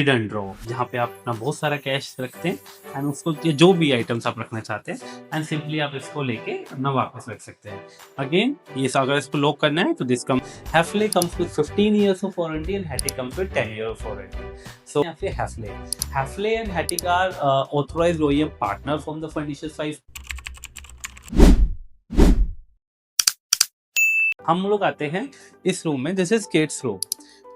Hidden draw, जहाँ पे आप अपना बहुत सारा कैश रखते हैं एंड उसको जो भी आइटम्स आप रखना चाहते हैं एंड सिंपली आप इसको लेके अपना वापस रख सकते हैं। अगेन ये अगर इसको लॉक करना है तो this come Hafele comes with 15 years of warranty and Hattic comes with 10 year of warranty. So यहाँ पे हैफले and Hattic are authorized OEM partner from the Furnitures 5. हम लोग आते हैं इस रूम में, this is kids room.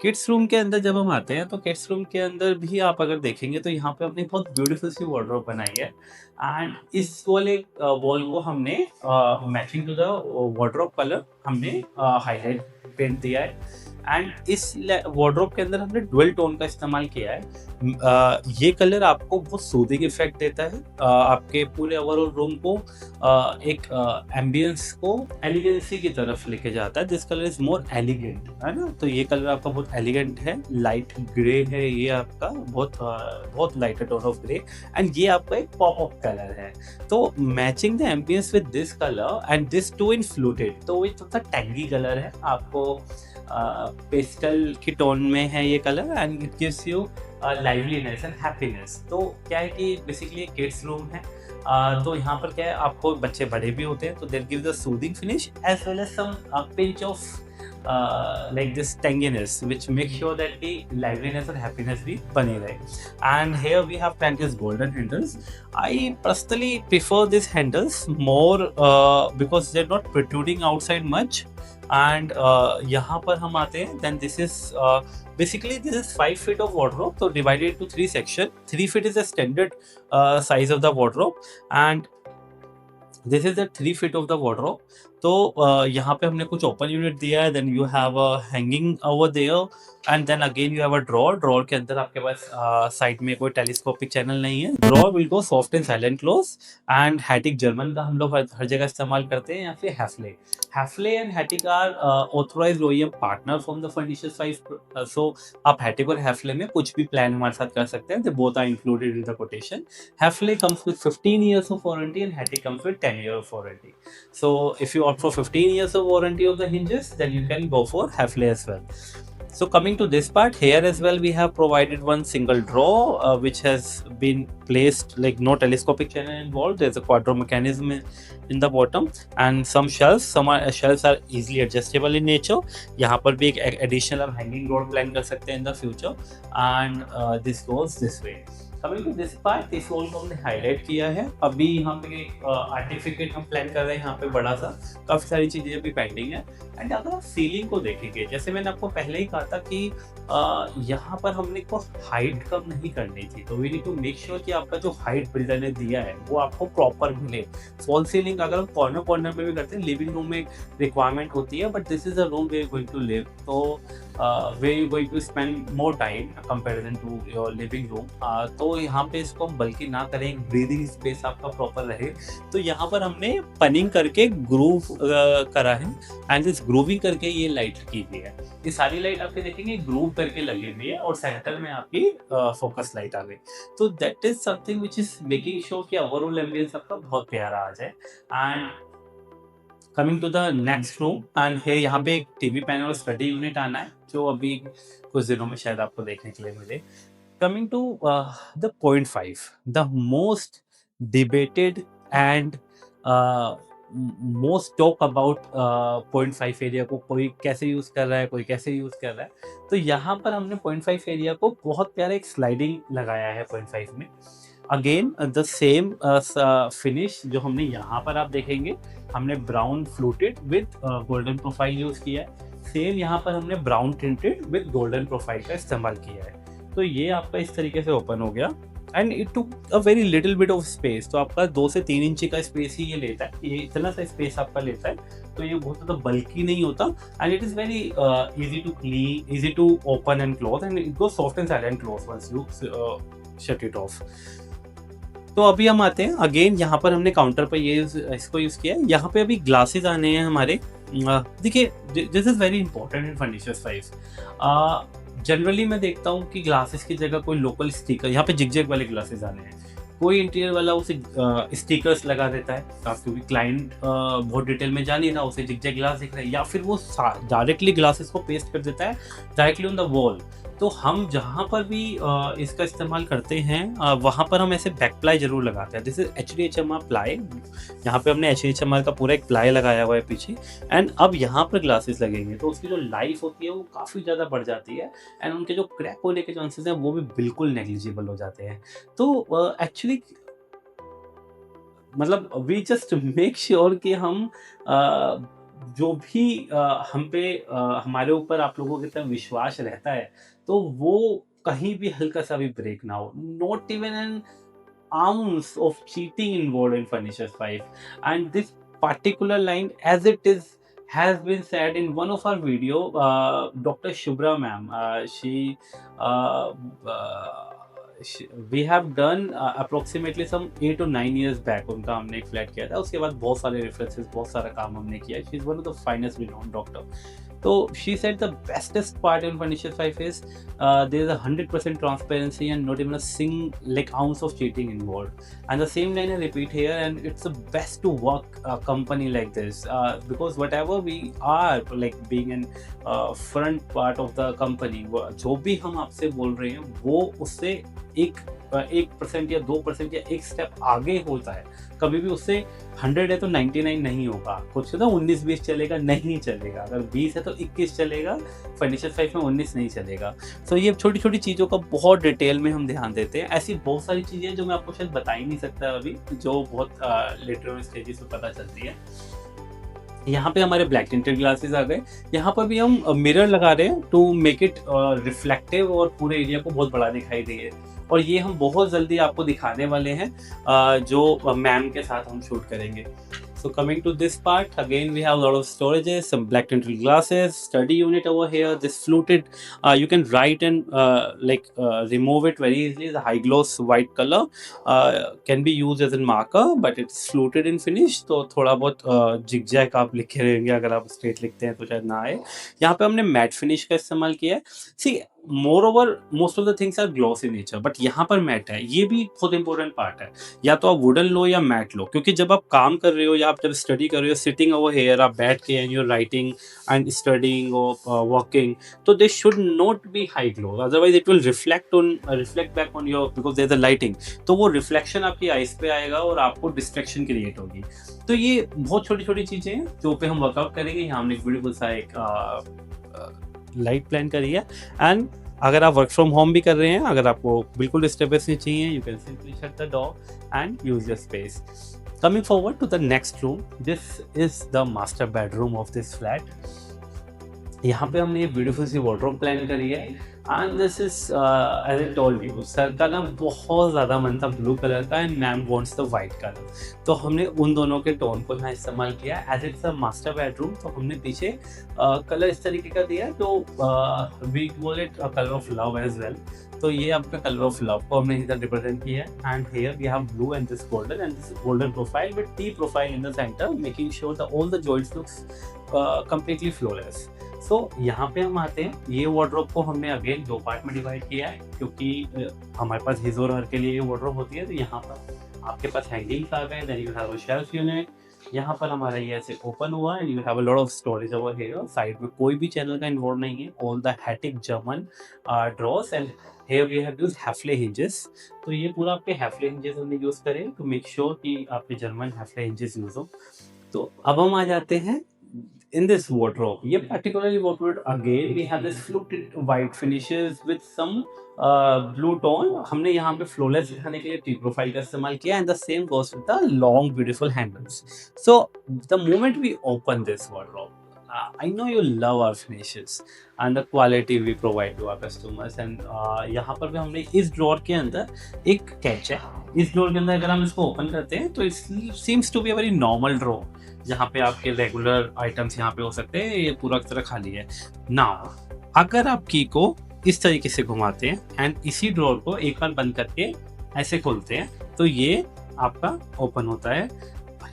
Kids room के अंदर जब हम आते हैं तो किड्स रूम के अंदर भी आप अगर देखेंगे तो यहाँ पे अपनी बहुत ब्यूटीफुल सी वार्डरोब बनाई है एंड इस वाले वॉल को हमने matching to the wardrobe colour हमने हाईलाइट पेंट दिया है एंड इस वार्डरोब के अंदर हमने डुअल टोन का इस्तेमाल किया है। ये कलर आपको बहुत सूदिंग इफेक्ट देता है, आपके पूरे ओवरऑल रूम को एक एम्बियंस को एलिगेंसी की तरफ लेके जाता है। This colour is more elegant, है ना। तो ये कलर आपका बहुत एलिगेंट है, लाइट ग्रे है ये आपका, बहुत lighter tone of grey and ये आपका एक पॉप अप कलर है। तो matching the ambiance with this colour and this two in fluted, तो ये थोड़ा टैंगी कलर है, आपको पेस्टल की टोन में है ये colour and it gives you liveliness and happiness. तो क्या है कि बेसिकली किड्स रूम है, तो यहाँ पर क्या है, आपको बच्चे बड़े भी होते हैं तो there give the soothing finish as well as some pinch of like this tanginess which makes sure that the liveliness and happiness भी बने रहे। And here we have Plantis golden handles. I personally prefer these handles more because they're not protruding outside much and यहाँ पर हम आते हैं then this is basically this is 5 feet of wardrobe, so divided into 3 sections. 3 feet is the standard size of the wardrobe and this is the 3 feet of the wardrobe. तो यहाँ पे हमने कुछ ओपन यूनिट दिया है, then you have a hanging over there and then again you have a drawer के अंदर आपके पास साइड में कोई टेलीस्कोपिक चैनल नहीं है। Drawer will go soft and silent close and hectic German का हम लोग हर जगह इस्तेमाल करते हैं। या फिर Hafele and Hettich are authorised OEM partner from the furnitures 5, so आप हैटिक और हैफले में कुछ भी प्लान हमारे साथ कर सकते हैं, they both are included in the quotation. Hafele comes with 15 years of warranty and Hettich comes with 10 years of warranty. So if you opt for 15 years of warranty of the hinges, then you can go for Hafele as well. So coming to this part, here as well we have provided one single drawer which has been placed, like no telescopic channel involved. There's a quadro mechanism in the bottom and some shelves. Shelves are easily adjustable in nature. यहाँ पर भी एक additional hanging door plan कर सकते हैं in the future and this goes this way. Coming to this part, इस wall को हमने हाईलाइट किया है। अभी यहाँ पे आर्टिफिकेट हम प्लान कर रहे हैं, यहाँ पे बड़ा सा, काफ़ी सारी चीज़ें अभी पेंडिंग है। एंड अगर आप सीलिंग को देखेंगे, जैसे मैंने आपको पहले ही कहा था कि यहाँ पर हमने को हाइट कम नहीं करनी थी, तो we need to make sure कि आपका जो हाइट बिल्डर ने दिया है वो आपको प्रॉपर मिले। फॉल सीलिंग अगर हम कॉर्नर में भी करते हैं, लिविंग रूम में रिक्वायरमेंट होती है, but this is a room we are going to live, तो we you going to spend more time comparison to your living room. तो यहाँ पे इसको हम बल्कि ना करें, ब्रीदिंग स्पेस आपका प्रॉपर रहे, तो यहाँ पर हमने पनिंग करके ग्रूव करा है एंड इस ग्रूविंग करके ये लाइट की हुई है। ये सारी लाइट आपके देखेंगे ग्रूव करके लगी हुई है और सेंटर में आपकी फोकस लाइट आ गई। तो that is something which is making sure कि ओवरऑल एम्बियंस आपका बहुत प्यारा आ जाए। And coming to the next room and है, यहाँ पे एक टीवी पैनल और स्टडी यूनिट आना है जो अभी कुछ दिनों में शायद आपको देखने के लिए मिले। Coming to the point 5, the most debated and most talk about point 5 area को कोई कैसे यूज़ कर रहा है, कोई कैसे यूज़ कर रहा है। तो यहाँ पर हमने point 5 एरिया को बहुत प्यारा एक स्लाइडिंग लगाया है point 5 में। अगेन द सेम फिनिश जो हमने यहाँ पर आप देखेंगे, हमने brown fluted with golden profile use किया है। सेम यहाँ पर हमने brown tinted with golden profile का इस्तेमाल किया है। तो ये आपका इस तरीके से ओपन हो गया and it took a very little bit of space. तो आपका 2 से 3 इंच का स्पेस ही ये लेता है, ये इतना सा स्पेस आपका लेता है, तो ये बहुत ज़्यादा बल्कि नहीं होता and it is very easy to clean, easy to open and close and it go soft and silent close once you shut it off. तो अभी हम आते हैं अगेन, यहाँ पर हमने काउंटर पर ये इसको यूज़ किया है। यहाँ पे अभी ग्लासेस आने हैं हमारे। देखिए, this is very important in furnitures 5। Generally मैं देखता हूँ कि ग्लासेस की जगह कोई लोकल स्टिकर, यहाँ पे जिग वाले ग्लासेस आने हैं, कोई इंटीरियर वाला उसे स्टिकर्स लगा देता है क्योंकि क्लाइंट बहुत डिटेल में जा नहीं रहा, उसे जिग ग्लास दिख रहा है, या फिर वो डायरेक्टली ग्लासेस को पेस्ट कर देता है डायरेक्टली ऑन द वॉल। तो हम जहाँ पर भी इसका इस्तेमाल करते हैं वहाँ पर हम ऐसे बैक प्लाई ज़रूर लगाते हैं। This is HDHMR ply. यहाँ पे हमने एचडीएचएमआर का पूरा एक प्लाई लगाया हुआ है पीछे। एंड अब यहाँ पर ग्लासेस लगेंगे तो उसकी जो लाइफ होती है वो काफ़ी ज़्यादा बढ़ जाती है एंड उनके जो क्रैक होने के चांसेस हैं वो भी बिल्कुल नेग्लिजिबल हो जाते हैं। तो एक्चुअली मतलब वी जस्ट मेक श्योर कि हम जो भी हम पे हमारे ऊपर आप लोगों की तरफ विश्वास रहता है तो वो कहीं भी हल्का सा भी ब्रेक ना हो। Not even an ounce of cheating involved in Furniture 5. And this particular line, as it is, has been said in one of our video. Dr. Shubhra ma'am, uh, we have done approximately some 8 or 9 years back. उनका हमने एक flat किया था, उसके बाद बहुत सारे references, बहुत सारा काम हमने किया। She is one of the finest renowned doctor. So she said the bestest part in Furniture 5 is there is 100% transparency and not even a single ounce of cheating involved. And the same line I repeat here, and it's the best to work a company like this because whatever we are like being in front part of the company, जो भी हम आपसे बोल रहे हैं वो उससे एक 1% या 2% या एक स्टेप आगे होता है। कभी भी उससे 100 है तो 99 नहीं होगा। कुछ ना 19-20 चलेगा, नहीं चलेगा। अगर 20 है तो 21 चलेगा, फर्नीचर 5 में 19 नहीं चलेगा। सो ये छोटी-छोटी चीज़ों का बहुत डिटेल में हम ध्यान देते हैं। ऐसी बहुत सारी चीज़ें हैं जो मैं आपको शायद बता ही नहीं सकता अभी, जो बहुत लेटर स्टेजेस पे पता चलती है। यहाँ पे हमारे ब्लैक टिंटेड ग्लासेस आ गए। यहाँ पर भी हम मिरर लगा रहे हैं टू मेक इट रिफ्लेक्टिव और पूरे एरिया को बहुत बड़ा दिखाई दे। और ये हम बहुत जल्दी आपको दिखाने वाले हैं जो मैम के साथ हम शूट करेंगे। So coming to this part, again we have a lot of storages, some black tinted glasses, study unit over here. This fluted, you can write and remove it very easily. The high gloss white color can be used as a marker, but it's fluted in finish. तो थोड़ा बहुत zigzag आप लिखे रहेंगे, अगर आप straight लिखते हैं तो शायद ना आए। यहाँ पे हमने matte finish का इस्तेमाल किया है। See, moreover, most of the things are gloss in nature, but यहाँ पर matte है। ये भी बहुत important part है। या तो आप वुडन लो या मैट लो, क्योंकि जब आप काम कर रहे हो या आप जब स्टडी कर रहे हो, सिटिंग ओवर हेयर, आप बैठ के and your writing and studying और वर्किंग, तो they should not be high glow, otherwise it will reflect back on your, because there is a lighting, तो वो रिफ्लेक्शन आपकी आइज पे आएगा और आपको डिस्ट्रैक्शन क्रिएट होगी। तो ये बहुत छोटी छोटी चीज़ें हैं जो पे हम वर्कआउट करेंगे। यहाँ हमने एक ब्यूटीफुल सा एक लाइट प्लान करी है। एंड अगर आप वर्क फ्रॉम होम भी कर रहे हैं, अगर आपको बिल्कुल डिस्टर्बेंस नहीं चाहिए, you can simply shut the door and use your space. Coming forward to the next room, this is the master bedroom of this flat. यहाँ पे हमने ये ब्यूटीफुल सी वार्डरोब प्लान करी है and this is as I told you, sir का ना बहुत ज़्यादा मन था ब्लू कलर का and ma'am wants the white colour, तो हमने उन दोनों के टोन को यहाँ इस्तेमाल किया। As it's a master bedroom, तो हमने पीछे कलर इस तरीके का दिया, तो we call it a colour of love as well. तो ये आपका कलर ऑफ लव को हमने इधर रिप्रेजेंट किया है। And here we have blue and this golden profile with T profile in the centre, making sure that all the joints looks completely flawless. So यहाँ पे हम आते हैं, ये वार्डरोब को हमने अगेन 2 पार्ट में डिवाइड किया है, क्योंकि हमारे पास हिज और हर के लिए ये वार्डरोब होती है। तो यहाँ पर आपके पास हैंगिंग्स आ गए, then you have a shelf unit. यहाँ पर हमारा ये ऐसे ओपन हुआ and you have a lot of storage over here. Side में कोई भी चैनल का इन्वॉल्व नहीं है, all the Hettich German drawers and here we have used Hafele hinges. तो ये पूरा आपके हैफले हिंजेस हमने यूज करे टू मेक श्योर कि आपके जर्मन हैफले हिंजेस यूज हो। तो अब हम आ जाते हैं in this wardrobe. ये particularly wardrobe again we have this fluted white finishes with some blue tone. हमने यहाँ पे flawless दिखाने के लिए T profile का इस्तेमाल किया and the same goes with the long beautiful handles. So the moment we open this wardrobe, I know you love our finishes and the quality we provide to our customers. And यहाँ पर भी हमने इस drawer के अंदर एक catch है। इस drawer के अंदर अगर हम इसको ओपन करते हैं तो it seems to be a very normal drawer, जहाँ पे आपके रेगुलर आइटम्स यहाँ पे हो सकते हैं। ये पूरा तरह खाली है। नाउ अगर आप की को इस तरीके से घुमाते हैं एंड इसी ड्रॉर को एक बार बंद करके ऐसे खोलते हैं, तो ये आपका ओपन होता है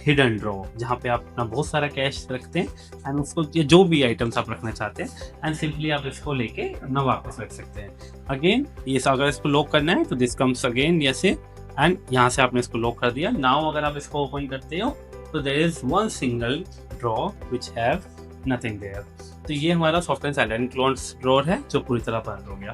हिडन ड्रॉर, जहाँ पे आप अपना बहुत सारा कैश रखते हैं एंड उसको जो भी आइटम्स आप रखना चाहते हैं एंड सिंपली आप इसको लेके ना वापस रख सकते हैं। अगेन ये अगर इसको लॉक करना है तो दिस कम्स अगेन ऐसे एंड यहाँ से आपने इसको लॉक कर दिया। नाउ अगर आप इसको ओपन करते हो तो there is one single drawer which have nothing there। तो तो ये हमारा soft and silent clones drawer है जो पूरी तरह बंद हो गया।